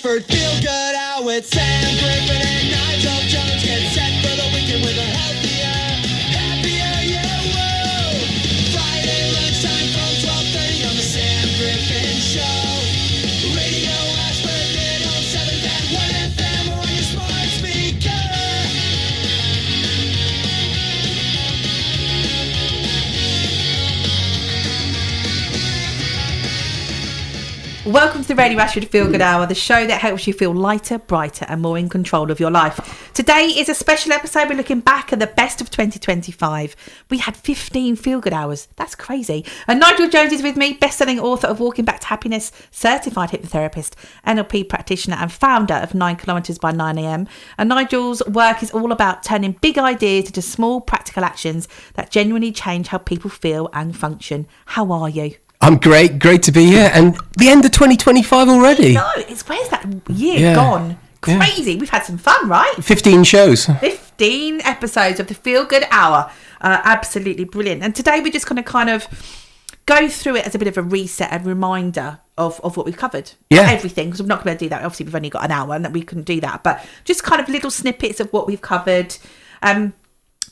Ashford, feel good out with Sam Griffin and Nigel Jones. Get set for the weekend with a healthier, happier you. Whoa. Friday lunchtime from 12:30 on the Sam Griffin Show. Radio Ashford, mid 07 and 1 FM or on your smart speaker. Welcome to the Radio Ashford Feel Good Hour, the show that helps you feel lighter, brighter and more in control of your life. Today is a special episode. We're looking back at the best of 2025. We had 15 Feel Good Hours. That's crazy. And Nigel Jones is with me, best-selling author of Walking Back to Happiness, certified hypnotherapist, NLP practitioner and founder of 9 Kilometres by 9am. And Nigel's work is all about turning big ideas into small practical actions that genuinely change how people feel and function. How are you? I'm great to be here, and the end of 2025 already. No, where's that year gone? Crazy. Yeah. We've had some fun, right? 15 shows. 15 episodes of the Feel Good Hour. Absolutely brilliant. And today we're just going to kind of go through it as a bit of a reset and reminder of what we've covered. Yeah. Not everything, because we're not going to do that. Obviously, we've only got an hour and that we can do that. But just kind of little snippets of what we've covered.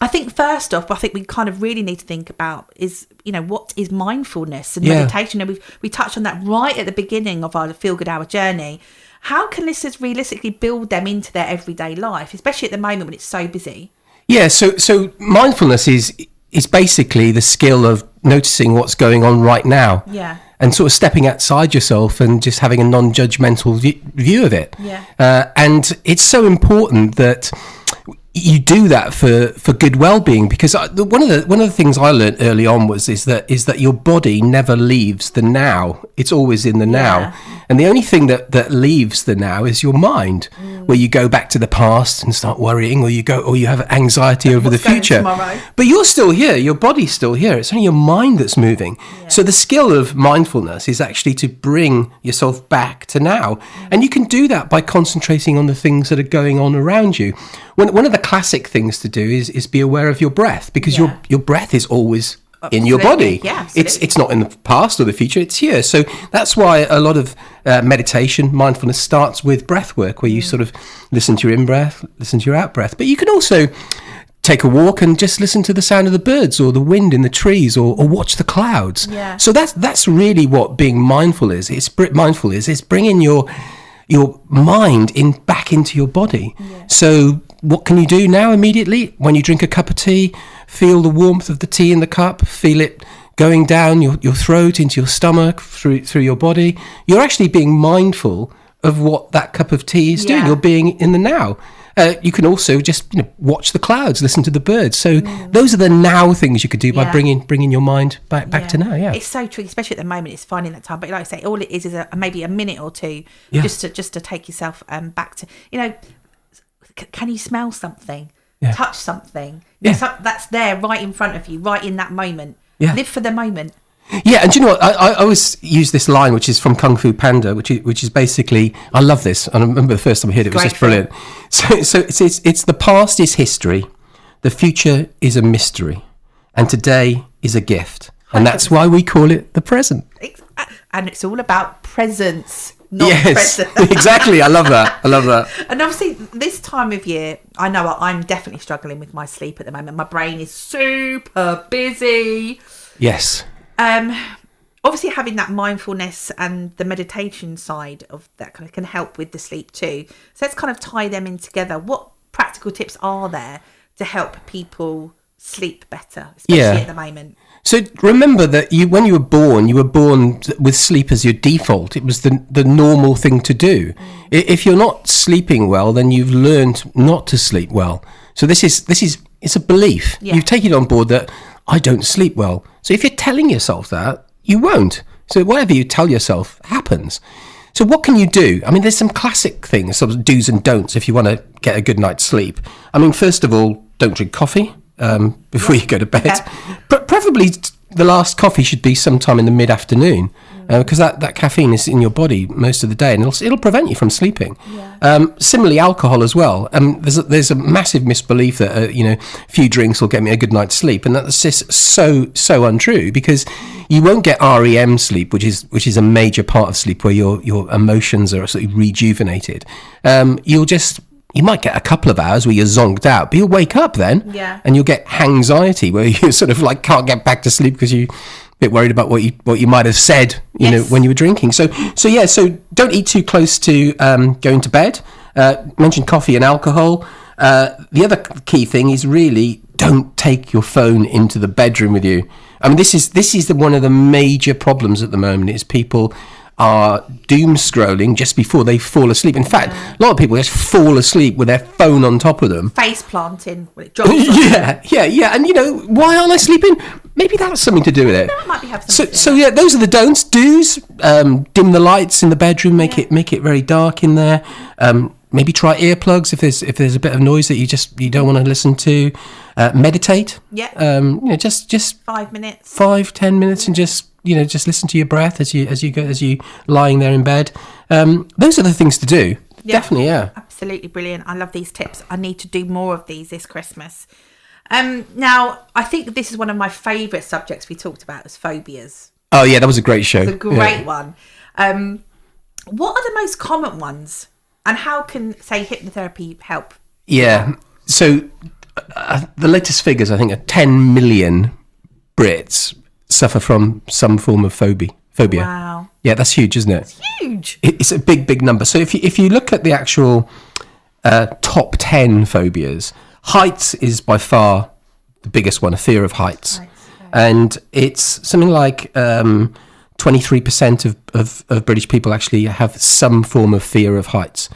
I think first off, I think we kind of really need to think about is, what is mindfulness and meditation? And we touched on that right at the beginning of our Feel Good Hour journey. How can listeners realistically build them into their everyday life, especially at the moment when it's so busy? Yeah, so mindfulness is basically the skill of noticing what's going on right now. Yeah. And sort of stepping outside yourself and just having a non-judgmental view of it. Yeah. And it's so important that you do that for good well-being, because one of the things I learned early on is that your body never leaves the now. It's always in the now, and the only thing that leaves the now is your mind, where you go back to the past and start worrying, or you have anxiety over the future. But you're still here. Your body's still here. It's only your mind that's moving. Yeah. So the skill of mindfulness is actually to bring yourself back to now, and you can do that by concentrating on the things that are going on around you. One of the classic things to do is be aware of your breath, because your breath is always in your body. Yeah, it's not in the past or the future, it's here. So that's why a lot of meditation, mindfulness starts with breath work, where you sort of listen to your in-breath, listen to your out-breath. But you can also take a walk and just listen to the sound of the birds or the wind in the trees, or watch the clouds. Yeah. So that's really what being mindful is. It's bringing your mind back into your body. Yeah. So what can you do now immediately? When you drink a cup of tea, feel the warmth of the tea in the cup, feel it going down your throat into your stomach, through your body. You're actually being mindful of what that cup of tea is doing. You're being in the now. You can also just watch the clouds, listen to the birds. So those are the now things you could do by bringing your mind back to now. Yeah, it's so tricky, especially at the moment. It's finding that time. But like I say, all it is maybe a minute or two, just to take yourself back to Can you smell something? Yeah. Touch something? Yeah. That's there right in front of you, right in that moment. Yeah. Live for the moment. Yeah, and do you know what? I always use this line, which is from Kung Fu Panda, which is basically, I love this, and I remember the first time I heard it was just brilliant. So it's the past is history, the future is a mystery, and today is a gift, and that's why we call it the present. And it's all about presence. Not present. Exactly. I love that. And obviously, this time of year, I know I'm definitely struggling with my sleep at the moment. My brain is super busy. Yes. Obviously, having that mindfulness and the meditation side of that kind of can help with the sleep too. So let's kind of tie them in together. What practical tips are there to help people sleep better, especially at the moment? So remember that when you were born with sleep as your default. It was the normal thing to do. If you're not sleeping well, then you've learned not to sleep well. So it's a belief. Yeah. You've taken on board that I don't sleep well. So if you're telling yourself that, you won't. So whatever you tell yourself happens. So what can you do? I mean, there's some classic things, sort of do's and don'ts if you want to get a good night's sleep. I mean, first of all, don't drink coffee before you go to bed. But preferably the last coffee should be sometime in the mid-afternoon. because that caffeine is in your body most of the day, and it'll prevent you from sleeping. Similarly, alcohol as well. There's a massive misbelief that a few drinks will get me a good night's sleep, and that's just so untrue, because you won't get REM sleep, which is a major part of sleep, where your emotions are sort of rejuvenated. You might get a couple of hours where you're zonked out, but you'll wake up then, and you'll get hangxiety, where you sort of like can't get back to sleep because you're a bit worried about what you might have said, when you were drinking. So don't eat too close to going to bed. Mentioned coffee and alcohol. The other key thing is really don't take your phone into the bedroom with you. I mean, this is one of the major problems at the moment, is people are doom scrolling just before they fall asleep. In fact, a lot of people just fall asleep with their phone on top of them. Face planting when it drops. Yeah. And why aren't I sleeping? Maybe that's something to do with it. That might be have something. So those are the don'ts. Do's: dim the lights in the bedroom, make it very dark in there. Maybe try earplugs if there's a bit of noise that you don't want to listen to. Meditate. Just 5 minutes, 5-10 minutes, and just listen to your breath as you lying there in bed. Those are the things to do. Definitely, absolutely brilliant. I love these tips. I need to do more of these this Christmas. Now, I think this is one of my favourite subjects we talked about, is phobias. Oh yeah, that was a great show. It's a great one. What are the most common ones, and how can, say, hypnotherapy help? Yeah. So the latest figures, I think, are 10 million Brits suffer from some form of phobia. Wow. Yeah, that's huge, isn't it? It's huge. It's a big number. So if you look at the actual top 10 phobias, heights is by far the biggest one, a fear of heights. Right, okay. And it's something like 23% of British people actually have some form of fear of heights.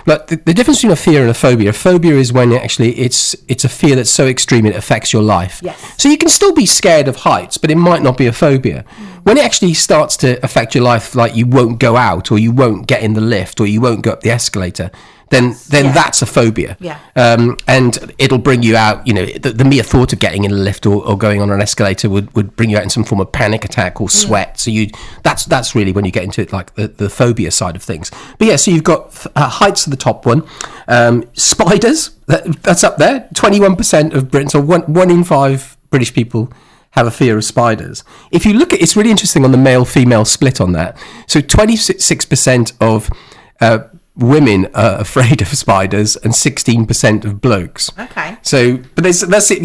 But the difference between a fear and a phobia is when it's a fear that's so extreme it affects your life. Yes. So you can still be scared of heights, but it might not be a phobia. When it actually starts to affect your life, like you won't go out, or you won't get in the lift, or you won't go up the escalator, then that's a phobia. Yeah. And it'll bring you out, the mere thought of getting in a lift or going on an escalator would bring you out in some form of panic attack or sweat. So that's really when you get into like the phobia side of things. But yeah, so you've got heights are the top one. Spiders, that's up there. 21% of Britons, or one in 5 British people have a fear of spiders. If you look at, it's really interesting on the male-female split on that. So 26% of women are afraid of spiders, and 16% of blokes. Okay. So, but that's it.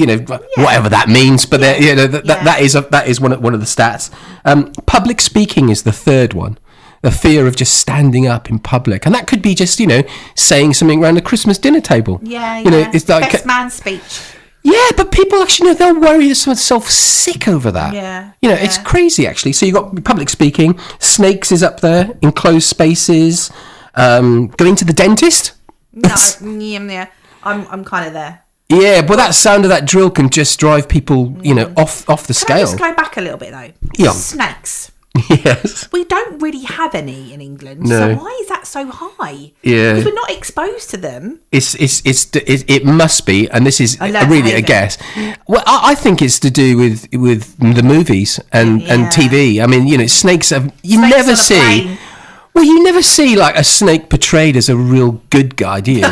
Whatever that means. But that is one of the stats. Public speaking is the third one. The fear of just standing up in public, and that could be just saying something around a Christmas dinner table. It's like best man speech. Yeah, but people actually they'll worry themselves sick over that. It's crazy actually. So you've got public speaking. Snakes is up there. Enclosed spaces. Going to the dentist? No, I'm kind of there. Yeah, but that sound of that drill can just drive people, off the scale. Can I just go back a little bit though? Yeah. Snakes. Yes. We don't really have any in England, no. So why is that so high? Yeah. Because we're not exposed to them. It must be, and this is really a guess. Well, I think it's to do with the movies and TV. I mean, snakes have snakes never see. Well, you never see like a snake portrayed as a real good guy, do you?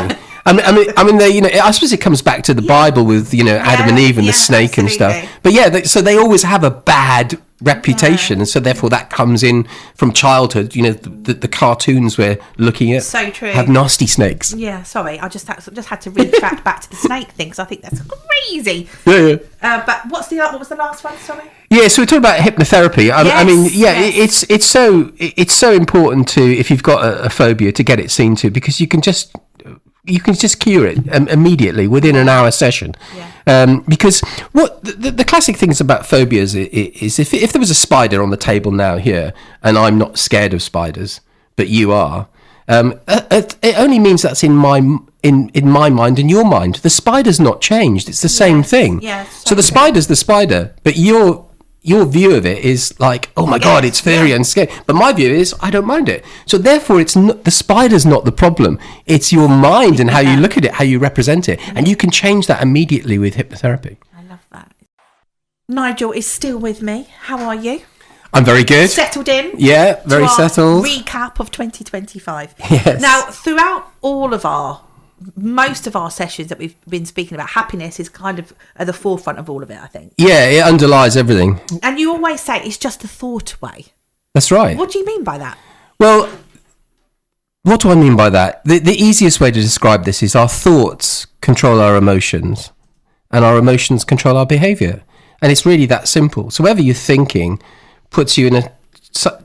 I mean, I suppose it comes back to the Bible with Adam and Eve and the snake absolutely. And stuff. But so they always have a bad reputation, and so therefore that comes in from childhood. The cartoons we're looking at so true have nasty snakes. Yeah, sorry, I just had to retract back to the snake thing, because I think that's crazy. Yeah. But what was the last one? Sorry. Yeah, so we're talking about hypnotherapy. It's so important to, if you've got a phobia, to get it seen to, because you can just cure it immediately within an hour session. Yeah. Because what the classic things about phobias is if there was a spider on the table now here, and I'm not scared of spiders, but you are, it only means that's in my mind and your mind. The spider's not changed. It's the same thing. Yes, so the spider's the spider, but your view of it is like, oh my God, it's fairy and scary. But my view is, I don't mind it. So therefore, it's not, the spider's not the problem. It's your mind and how you look at it, how you represent it. And you can change that immediately with hypnotherapy. I love that. Nigel is still with me. How are you? I'm very good. Settled in. Yeah, very to our settled. Recap of 2025. Yes. Now, throughout most of our sessions that we've been speaking about, happiness is kind of at the forefront of all of it, I think. Yeah, it underlies everything. And you always say it's just a thought away. That's right. What do you mean by that? Well, what do I mean by that? The easiest way to describe this is our thoughts control our emotions, and our emotions control our behaviour. And it's really that simple. So whatever you're thinking puts you in a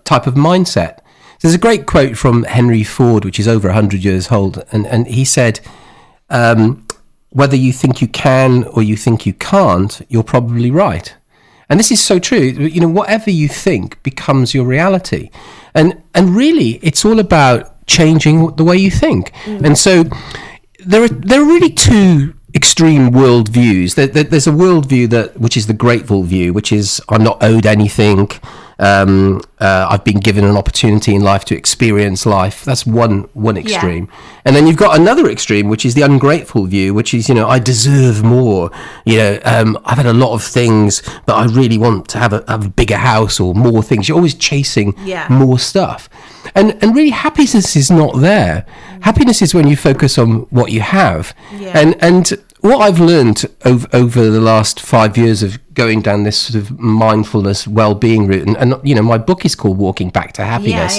type of mindset. There's a great quote from Henry Ford, which is over 100 years old, and he said, whether you think you can or you think you can't, you're probably right. And this is so true. You know, whatever you think becomes your reality. And really, it's all about changing the way you think. And so there are really two extreme worldviews. There's a worldview which is the grateful view, which is I'm not owed anything. I've been given an opportunity in life to experience life. That's one extreme. Yeah. And then you've got another extreme, which is the ungrateful view, which is, I deserve more. I've had a lot of things, but I really want to have a bigger house or more things. You're always chasing more stuff. And really, happiness is not there. Happiness is when you focus on what you have. Yeah. And what I've learned over the last 5 years of going down this sort of mindfulness well-being route, and my book is called Walking Back to Happiness.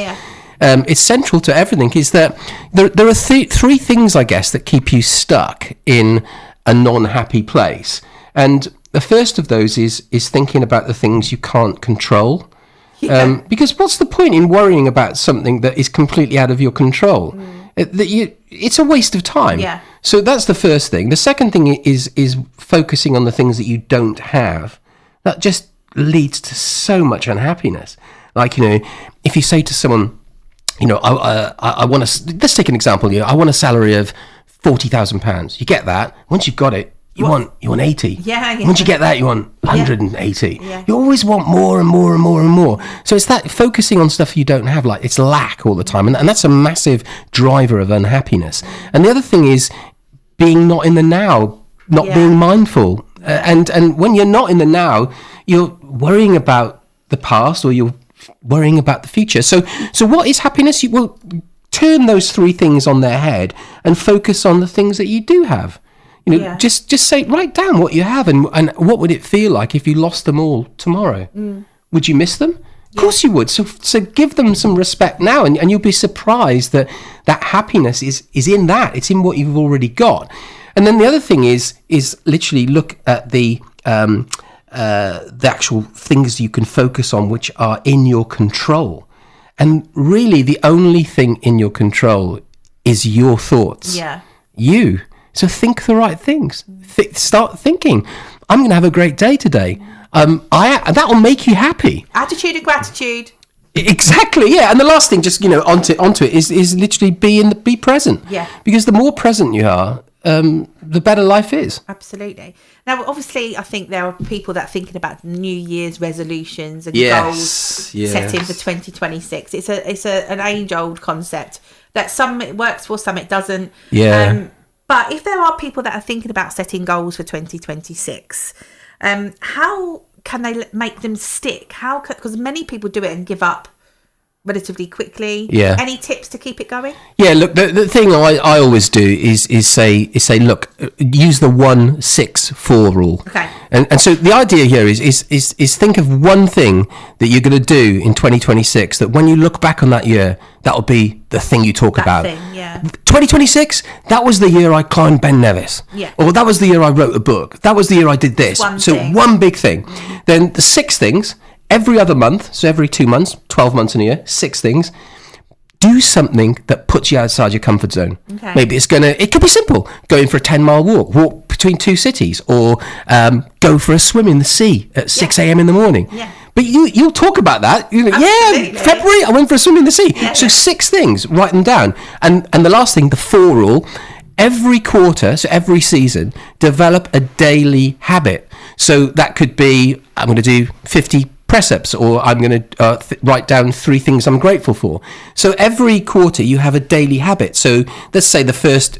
It's central to everything. Is that there are three things, I guess, that keep you stuck in a non-happy place. And the first of those is thinking about the things you can't control. Because what's the point in worrying about something that is completely out of your control? It's a waste of time. Yeah. So that's the first thing. The second thing is focusing on the things that you don't have. That just leads to so much unhappiness. Like, if you say to someone, I want to, let's take an example. I want a salary of £40,000. You get that. Once you've got it, you want 80. Yeah. Once you get that, you want 180. Yeah. You always want more and more and more and more. So it's that focusing on stuff you don't have, like it's lack all the time. And that's a massive driver of unhappiness. And the other thing is being not in the now, not being mindful. And when you're not in the now, you're worrying about the past or you're worrying about the future. So what is happiness? You will turn those three things on their head and focus on the things that you do have. Just say, write down what you have and what would it feel like if you lost them all tomorrow? Would you miss them? Of course you would. So give them some respect now, and you'll be surprised that happiness is in that. It's in what you've already got. And then the other thing is literally look at the actual things you can focus on which are in your control. And really the only thing in your control is your thoughts. Yeah. You. So think the right things. Start thinking, I'm going to have a great day today. That will make you happy. Attitude of gratitude. Exactly, yeah. And the last thing, just onto it, is literally be present. Yeah. Because the more present you are, the better life is. Absolutely. Now, obviously, I think there are people that are thinking about New Year's resolutions and goals set in for 2026. It's an age-old concept that some it works for, some it doesn't. Yeah. But if there are people that are thinking about setting goals for 2026, how can they make them stick? Because many people do it and give up relatively quickly. Yeah. Any tips to keep it going? Yeah. Look, the thing I always do is say, look, use the 1-6-4 rule. Okay. And so the idea here is think of one thing that you're going to do in 2026 that when you look back on that year, that'll be the thing you talk about. 2026, that was the year I climbed Ben Nevis. Yeah. Or that was the year I wrote a book. That was the year I did this. One big thing. Then the 6 things, every other month, so every 2 months, 12 months in a year, 6 things, do something that puts you outside your comfort zone. Okay. Maybe it could be simple, going for a 10-mile walk between 2 cities, or go for a swim in the sea at 6 a.m. in the morning. Yeah. But you'll talk about that. February, I went for a swim in the sea. Yeah, so 6 things, write them down. And the last thing, the 4 rule, every quarter, so every season, develop a daily habit. So that could be, I'm going to do 50 press-ups, or I'm going to write down 3 things I'm grateful for. So every quarter you have a daily habit. So let's say the first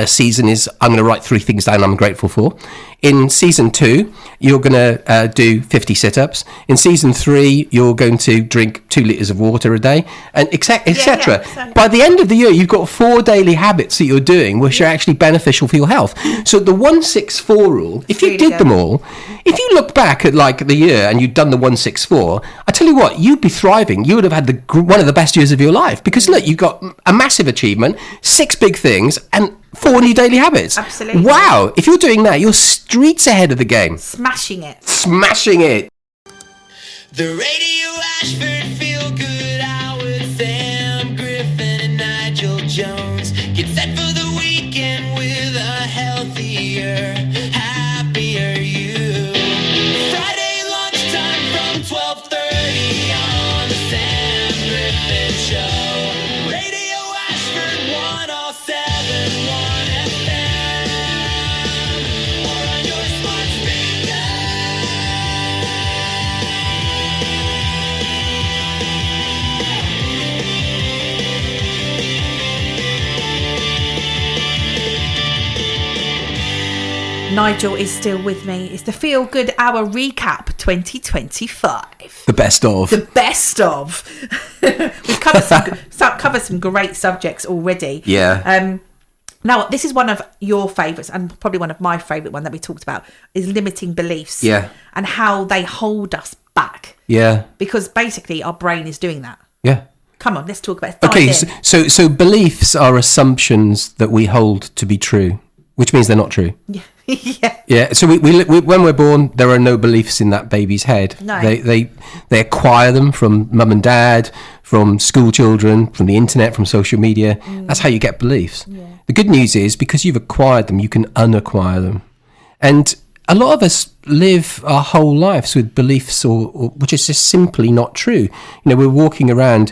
season is I'm going to write 3 things down I'm grateful for. In season 2, you're going to do 50 sit-ups. In season 3, you're going to drink 2 litres of water a day, and etc. So- By the end of the year, you've got 4 daily habits that you're doing which are actually beneficial for your health. So the 164 rule, if you did them all, if you look back at like the year and you'd done the 164, I tell you what, you'd be thriving. You would have had one of the best years of your life, because look, you've got a massive achievement, 6 big things, and 4 new daily habits. Absolutely. Wow. If you're doing that, you're streets ahead of the game. Smashing it. Smashing it. The Radio Ashford Feel Good Hour with Sam Griffin and Nigel Jones. Get set for the weekend with a healthier, happier you. Friday lunchtime from 12:30 on the Sam Griffin Show. Radio Ashford 107.1 FM. Or on your smart speaker. Nigel is still with me. It's the Feel Good Hour Recap 2025. The best of. The best of. We've covered some great subjects already. Yeah. Now, this is one of your favourites, and probably one of my favourite one that we talked about, is limiting beliefs. Yeah. And how they hold us back. Yeah. Because basically our brain is doing that. Yeah. Come on, let's talk about it. Okay, so beliefs are assumptions that we hold to be true, which means they're not true. Yeah. Yeah. Yeah. So we when we're born, there are no beliefs in that baby's head. No. They acquire them from mum and dad, from school children, from the internet, from social media. That's how you get beliefs. Yeah. The good news is, because you've acquired them, you can unacquire them. And a lot of us live our whole lives with beliefs or which is just simply not true. You know, we're walking around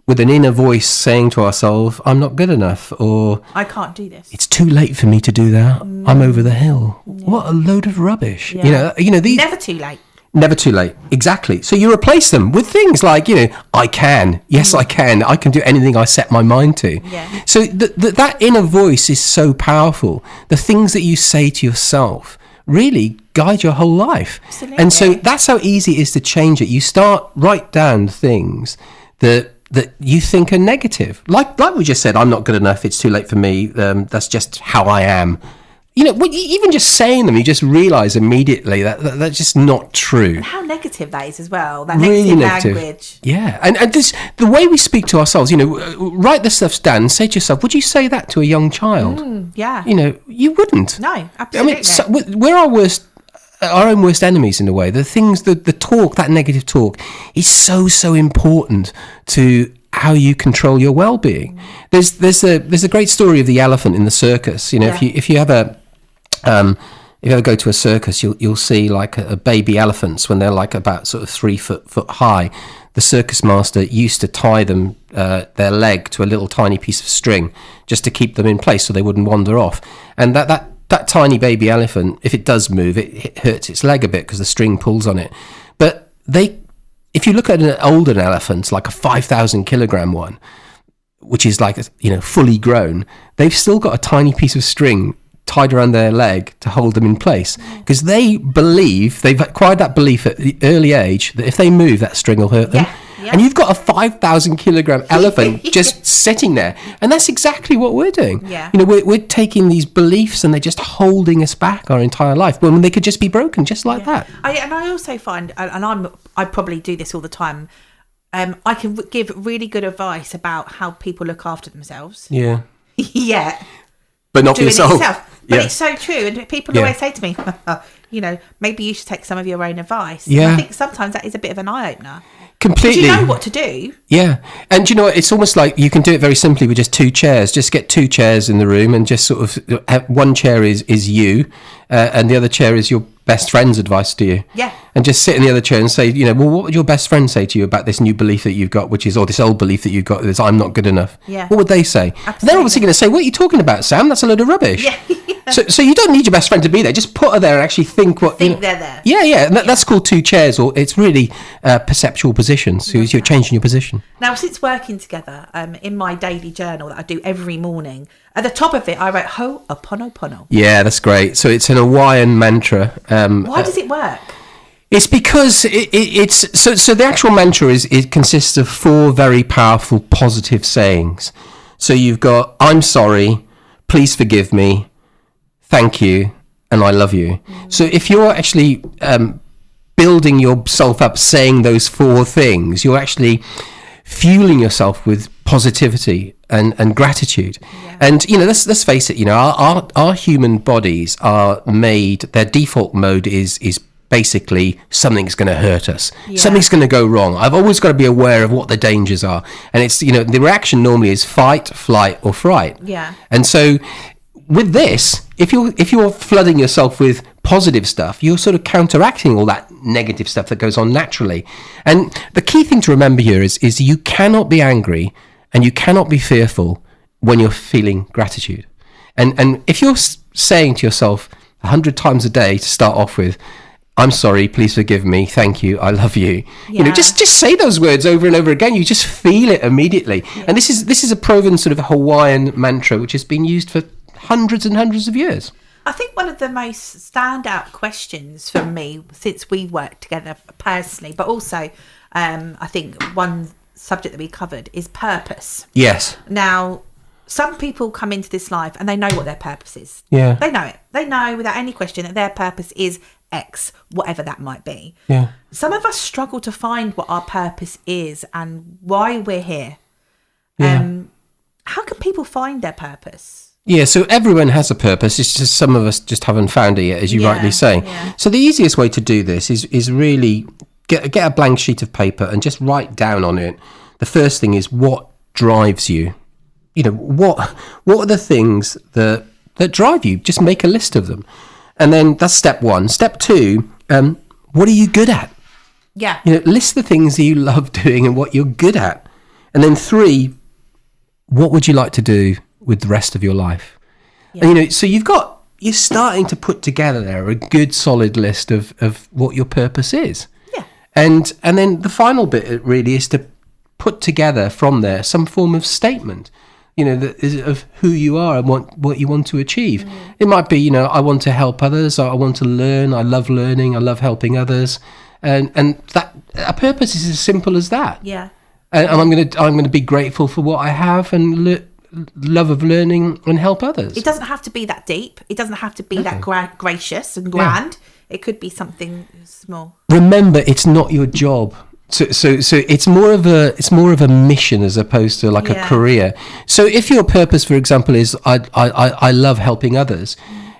with an inner voice saying to ourselves, I'm not good enough, or I can't do this. it's too late for me to do that. I'm over the hill. What a load of rubbish. Yeah. You know these Never too late. never too late. Exactly. So you replace them with things like, I can. Yes, I can. I can do anything I set my mind to. Yeah. So that inner voice is so powerful. The things that you say to yourself really guide your whole life. Absolutely. And so that's how easy it is to change it. You write down things that you think are negative. Like we just said, I'm not good enough. It's too late for me. That's just how I am. Even just saying them, you just realise immediately that that's just not true. And how negative that is as well. That Really negative negative. language. Yeah, and this, the way we speak to ourselves, write the stuff down and say to yourself, would you say that to a young child? Yeah. You wouldn't. No, absolutely. We're our own worst enemies in a way. The things, the talk, that negative talk is so important to how you control your well-being. There's a great story of the elephant in the circus. If you ever go to a circus, you'll see like a baby elephants when they're like about sort of 3 foot high. The circus master used to tie them their leg to a little tiny piece of string just to keep them in place so they wouldn't wander off. And that tiny baby elephant, if it does move, it hurts its leg a bit because the string pulls on it. But if you look at an older elephant, like a 5,000 kilogram one, which is like fully grown, they've still got a tiny piece of string tied around their leg to hold them in place, because they've acquired that belief at the early age that if they move, that string will hurt them. Yeah. And you've got a 5,000 kilogram elephant just sitting there, and that's exactly what we're doing. Yeah. We're taking these beliefs and they're just holding us back our entire life when they could just be broken just like that. I also find, and I probably do this all the time, I can give really good advice about how people look after themselves. Yeah. Yeah. But not for Doing it yourself. But Yeah. it's so true. And people always say to me, maybe you should take some of your own advice. Yeah. And I think sometimes that is a bit of an eye-opener. Completely. Because you know what to do. Yeah. And it's almost like you can do it very simply with just 2 chairs. Just get 2 chairs in the room and just sort of have, one chair is you and the other chair is your best friend's advice to you. Yeah. And just sit in the other chair and say, what would your best friend say to you about this new belief that you've got, or this old belief that you've got, is I'm not good enough. Yeah. What would they say? Absolutely. They're obviously going to say, what are you talking about, Sam? That's a load of rubbish. Yeah. So you don't need your best friend to be there. Just put her there and actually think what... Think they're there. Yeah. And that's called two chairs, or it's really perceptual positions. So you're changing your position. Now, since working together, in my daily journal that I do every morning, at the top of it, I wrote Ho'oponopono. Yeah, that's great. So it's an Hawaiian mantra. Why does it work? It's because it's so the actual mantra it consists of 4 very powerful positive sayings. So you've got I'm sorry, please forgive me, thank you, and I love you. So if you're actually building yourself up saying those 4 things, you're actually fueling yourself with positivity and gratitude. Yeah. And let's face it, our human bodies are made, their default mode is basically something's going to hurt us. Yeah. Something's going to go wrong. I've always got to be aware of what the dangers are. And it's, the reaction normally is fight, flight or fright. Yeah. And so with this, if you're flooding yourself with positive stuff, you're sort of counteracting all that negative stuff that goes on naturally. And the key thing to remember here is you cannot be angry and you cannot be fearful when you're feeling gratitude. And if you're saying to yourself 100 times a day to start off with, I'm sorry, please forgive me, thank you, I love you. Yeah. Just say those words over and over again. You just feel it immediately. Yeah. And this is a proven sort of Hawaiian mantra which has been used for hundreds and hundreds of years. I think one of the most standout questions for me since we worked together personally, but also I think one subject that we covered is purpose. Yes. Now, some people come into this life and they know what their purpose is. Yeah. They know it. They know without any question that their purpose is X, whatever that might be. Yeah. Some of us struggle to find what our purpose is and why we're here. Yeah. How can people find their purpose? Yeah, so everyone has a purpose. It's just some of us just haven't found it yet, as you rightly say. Yeah. So the easiest way to do this is really get a blank sheet of paper and just write down on it. The first thing is what drives you. What are the things that drive you? Just make a list of them. And then that's step 1. Step 2, what are you good at? Yeah. List the things that you love doing and what you're good at. And then 3, what would you like to do with the rest of your life? Yeah. And, so you're starting to put together there a good solid list of what your purpose is. Yeah. And then the final bit really is to put together from there some form of statement. That is of who you are and what you want to achieve. It might be, I want to help others. I want to learn. I love learning. I love helping others. And that a purpose is as simple as that. Yeah. And I'm going to be grateful for what I have and love of learning and help others. It doesn't have to be that deep. It doesn't have to be that gracious and grand. Yeah. It could be something small. Remember, it's not your job. So it's more of a mission as opposed to like a career. So if your purpose, for example, is I love helping others,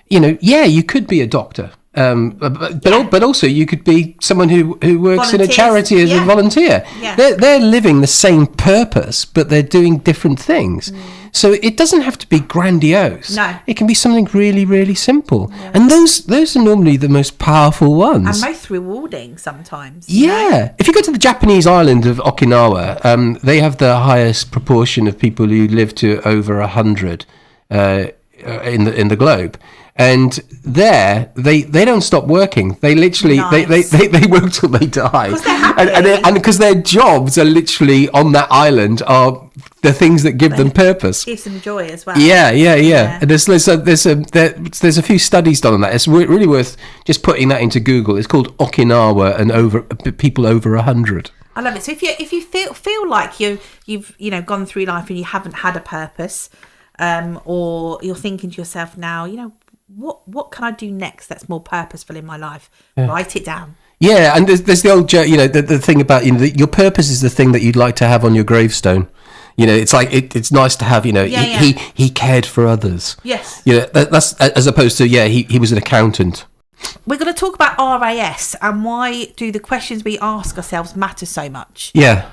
you could be a doctor, but also you could be someone who works in a charity as a volunteer. Yeah. They're living the same purpose, but they're doing different things. So it doesn't have to be grandiose. No. It can be something really, really simple. Yeah. And those are normally the most powerful ones. And most rewarding sometimes. Yeah. If you go to the Japanese island of Okinawa, they have the highest proportion of people who live to over 100 in the globe. And there, they don't stop working. They literally they work till they die, and because their jobs are literally on that island are the things that give them purpose. Gives them joy as well. Yeah. And there's a few studies done on that. It's really worth just putting that into Google. It's called Okinawa and people over 100. I love it. So if you feel like you've gone through life and you haven't had a purpose, or you're thinking to yourself now, what can I do next that's more purposeful in my life? Yeah. Write it down. Yeah, and there's the old joke, the thing about your purpose is the thing that you'd like to have on your gravestone. It's like it's nice to have. He cared for others. Yes. That's as opposed to he was an accountant. We're going to talk about RAS and why do the questions we ask ourselves matter so much. Yeah.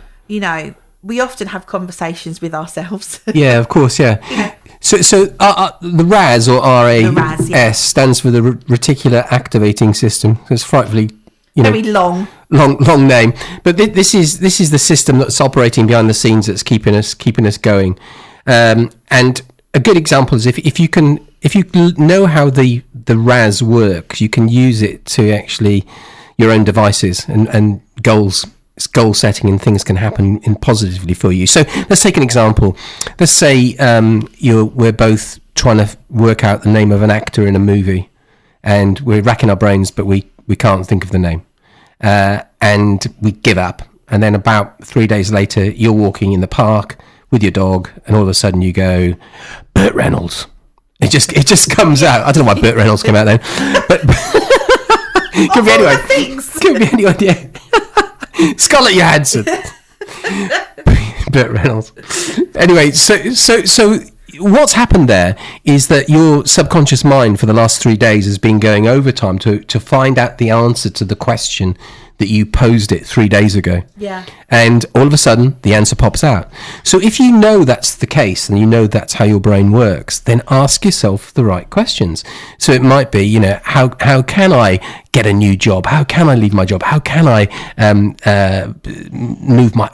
We often have conversations with ourselves. Yeah, of course. Yeah. So the RAS or RAS stands for the reticular activating system. It's frightfully, very long name. But this is the system that's operating behind the scenes that's keeping us going. And a good example is if you can know how the RAS works, you can use it to actually your own devices and goal setting, and things can happen positively for you. So let's take an example. Let's say we're both trying to work out the name of an actor in a movie, and we're racking our brains, but we can't think of the name, and we give up. And then about 3 days later, you're walking in the park with your dog, and all of a sudden you go, Burt Reynolds. It just comes out. I don't know why Burt Reynolds came out then, but could be anyone. Could be anyone. Yeah. Scarlett Johansson. Burt Reynolds. Anyway, so what's happened there is that your subconscious mind for the last 3 days has been going overtime to find out the answer to the question that you posed it 3 days ago. Yeah. And all of a sudden, the answer pops out. So if you know that's the case, and you know that's how your brain works, then ask yourself the right questions. So it might be, how can I get a new job? How can I leave my job? How can I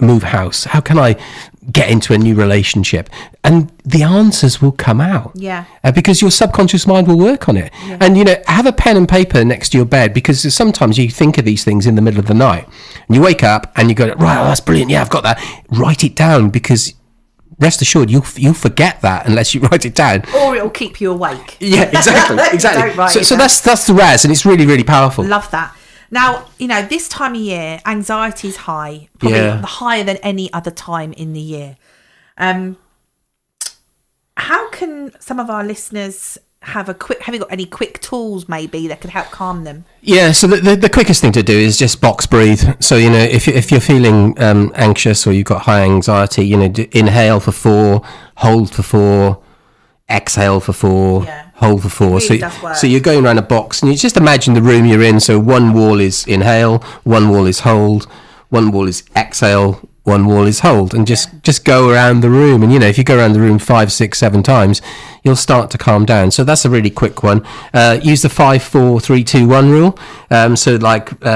move house? How can I get into a new relationship? And the answers will come out. Yeah. Because your subconscious mind will work on it. Yeah. And, have a pen and paper next to your bed, because sometimes you think of these things in the middle of the night, and you wake up and you go, right, oh, that's brilliant. Yeah, I've got that. Write it down, because rest assured, you'll forget that unless you write it down. Or it'll keep you awake. Yeah, exactly. So that's the RAS, and it's really, really powerful. Love that. Now, this time of year, anxiety is high, probably higher than any other time in the year. How can some of our listeners have you got any quick tools maybe that could help calm them? Yeah, so the quickest thing to do is just box breathe. So, if you're feeling anxious, or you've got high anxiety, inhale for 4, hold for 4, exhale for 4. Yeah. Hold for 4. Really so you're going around a box, and you just imagine the room you're in. So one wall is inhale, one wall is hold, one wall is exhale, one wall is hold, and just go around the room. And if you go around the room 5, 6, 7 times, you'll start to calm down. So that's a really quick one. Use the 5, 4, 3, 2, 1 rule. So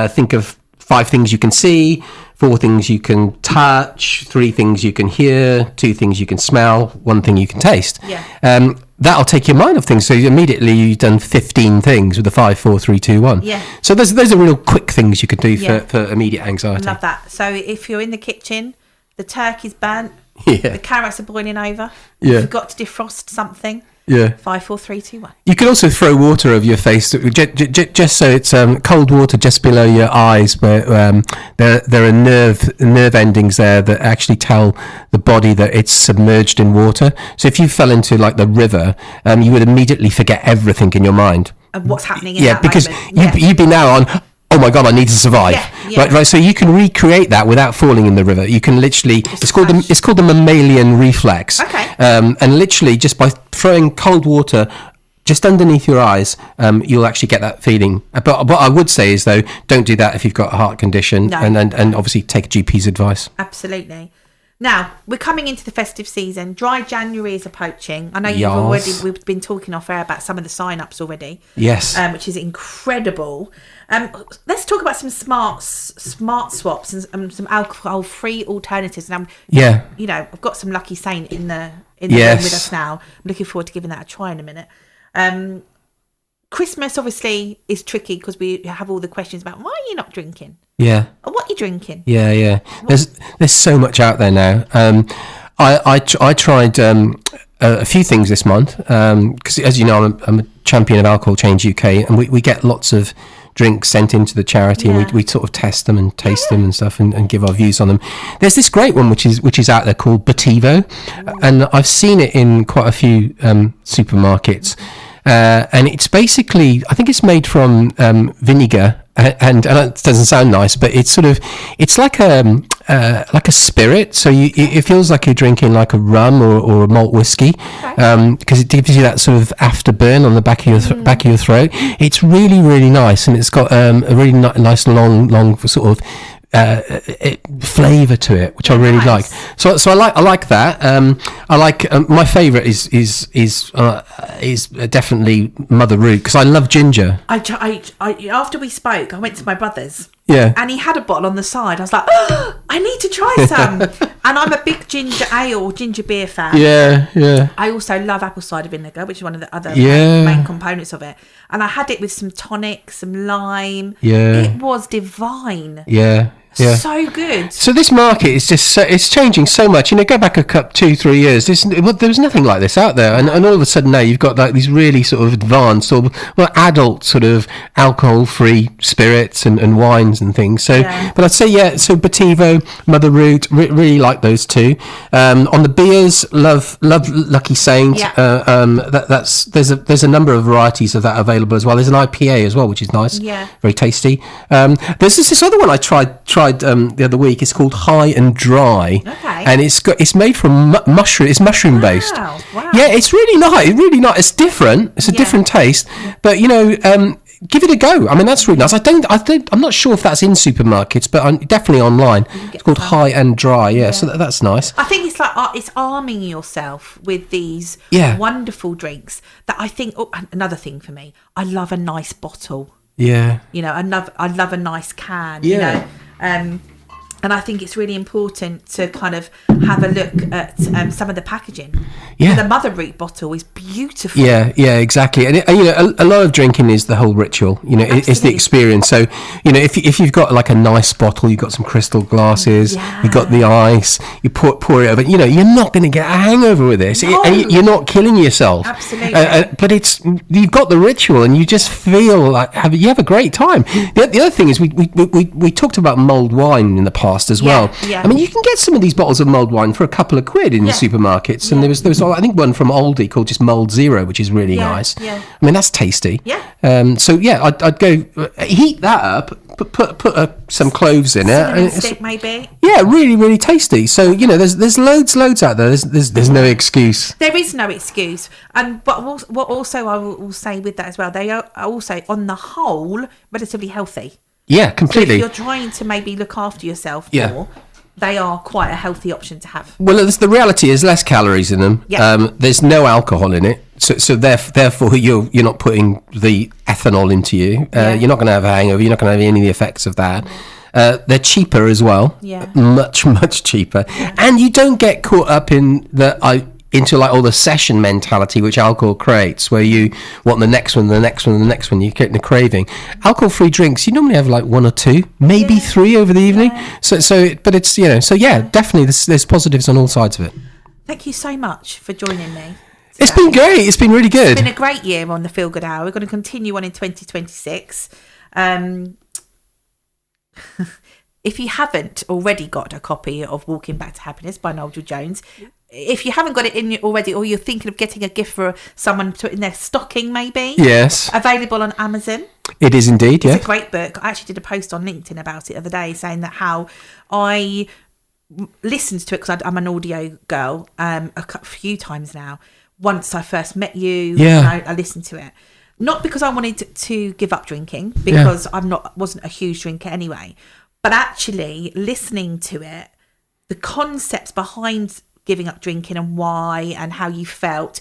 think of 5 things you can see, 4 things you can touch, 3 things you can hear, 2 things you can smell, 1 thing you can taste. Yeah. That'll take your mind off things. So immediately you've done 15 things with the 5, 4, 3, 2, 1. Yeah. So those are real quick things you could do for immediate anxiety. Love that. So if you're in the kitchen, the turkey's burnt, the carrots are boiling over, you forgot to defrost something. Yeah. 5, 4, 3, 2, 1. You could also throw water over your face, just so it's cold water just below your eyes, where there are nerve endings there that actually tell the body that it's submerged in water. So if you fell into the river, you would immediately forget everything in your mind. And what's happening in that moment. Because you'd be now on, oh my God, I need to survive. Yeah. Right. So you can recreate that without falling in the river. You can literally, it's called the mammalian reflex. Okay. And literally just by throwing cold water just underneath your eyes, you'll actually get that feeling. But what I would say is, though, don't do that if you've got a heart condition, and obviously take a GP's advice. Absolutely. Now, we're coming into the festive season. Dry January is approaching. I know we've been talking off air about some of the sign-ups already. Yes. Which is incredible. Let's talk about some smart swaps and some alcohol-free alternatives. And I've got some lucky saint in the room with us now. I'm looking forward to giving that a try in a minute. Christmas obviously is tricky because we have all the questions about why are you not drinking? Yeah. Or what are you drinking? Yeah. There's so much out there now. I tried a few things this month because, as you know, I'm a champion of Alcohol Change UK, and we get lots of drinks sent into the charity, and we sort of test them and taste them and stuff, and give our views on them. There's this great one which is out there called Bativo, and I've seen it in quite a few supermarkets. And it's basically, I think it's made from vinegar, and it doesn't sound nice, but it's like a spirit. So it feels like you're drinking like a rum or a malt whiskey, because it gives you that sort of afterburn on the back of your throat. It's really, really nice, and it's got a really nice long sort of flavour to it, which I really like. So I like that. I like my favourite is definitely Mother Root, because I love ginger. I after we spoke, I went to my brother's Yeah. And he had a bottle on the side. I was like, oh, I need to try some. And I'm a big ginger ale, ginger beer fan. Yeah. I also love apple cider vinegar, which is one of the other Yeah. main components of it. And I had it with some tonic, some lime. Yeah. It was divine. Yeah. So good. So this market is just it's changing so much. Go back 2-3 years. There was nothing like this out there, and all of a sudden now you've got like these really sort of advanced or adult sort of alcohol-free spirits and wines and things. So, but I'd say So Bativo, Mother Root, really like those two. On the beers, love Lucky Saint. There's a number of varieties of that available as well. There's an IPA as well, which is nice. Yeah. Very tasty. There's this other one I tried the other week. It's called High and Dry, and it's made from mushroom. It's mushroom based. Wow. Yeah, it's really nice. It's different. It's a different taste, but give it a go. I mean, that's really nice. I'm not sure if that's in supermarkets, but definitely online. It's called High and Dry. Yeah. So that's nice. I think it's like it's arming yourself with these wonderful drinks that I think. Oh, another thing for me, I love a nice bottle. Yeah. I love a nice can. Yeah. And I think it's really important to kind of have a look at some of the packaging. Yeah. The Mother Root bottle is beautiful. Yeah, exactly. And a lot of drinking is the whole ritual. It's the experience. So if you've got like a nice bottle, you've got some crystal glasses, you've got the ice, you pour it over. You're not going to get a hangover with this. No. And you're not killing yourself. Absolutely. But you've got the ritual, and you just feel like you have a great time. The other thing is we talked about mulled wine in the past as well. Yeah. I mean, you can get some of these bottles of mulled wine for a couple of quid in the supermarkets, and there was I think one from Aldi called just Mulled Zero, which is really nice. Yeah. I mean, that's tasty. Yeah. I'd go heat that up, put some cloves in it. Cinnamon stick maybe. Yeah, really, really tasty. So there's loads out there. There's no excuse. There is no excuse. But what also I will say with that as well, they are also on the whole relatively healthy. Yeah, completely. So if you're trying to maybe look after yourself more, they are quite a healthy option to have. Well, the reality is less calories in them. Yeah. There's no alcohol in it, so therefore you're not putting the ethanol into you. You're not going to have a hangover. You're not going to have any of the effects of that. They're cheaper as well. Yeah. Much cheaper, and you don't get caught up in into like all the session mentality which alcohol creates, where you want the next one, you get in a craving. Alcohol-free drinks, you normally have like one or two, maybe three over the evening. But it's definitely there's positives on all sides of it. Thank you so much for joining me today. It's been great. It's been really good. It's been a great year on the Feel Good Hour. We're going to continue on in 2026. If you haven't already got a copy of Walking Back to Happiness by Nigel Jones, if you haven't got it in already, or you're thinking of getting a gift for someone to put in their stocking, maybe. Yes. Available on Amazon. It is indeed, It's a great book. I actually did a post on LinkedIn about it the other day, saying that how I listened to it, because I'm an audio girl, a few times now. Once I first met you, I listened to it. Not because I wanted to give up drinking, because wasn't a huge drinker anyway. But actually listening to it, the concepts behind giving up drinking and why and how you felt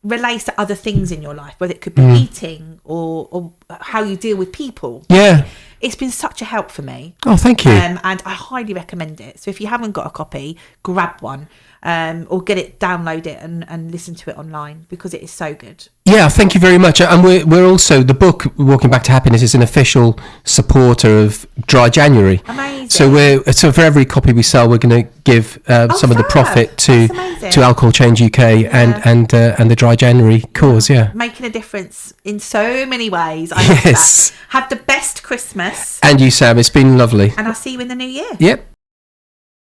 relates to other things in your life, whether it could be eating or how you deal with people. Yeah. It's been such a help for me. Oh, thank you. And I highly recommend it. So if you haven't got a copy, grab one, or get it, download it and listen to it online, because it is so good. Yeah, thank you very much. And we're also, the book Walking Back to Happiness is an official supporter of Dry January. Amazing. So for every copy we sell, we're going to give some of the profit to Alcohol Change UK and the Dry January cause. Yeah, making a difference in so many ways. I love that. Have the best Christmas. And you, Sam. It's been lovely. And I'll see you in the new year. Yep.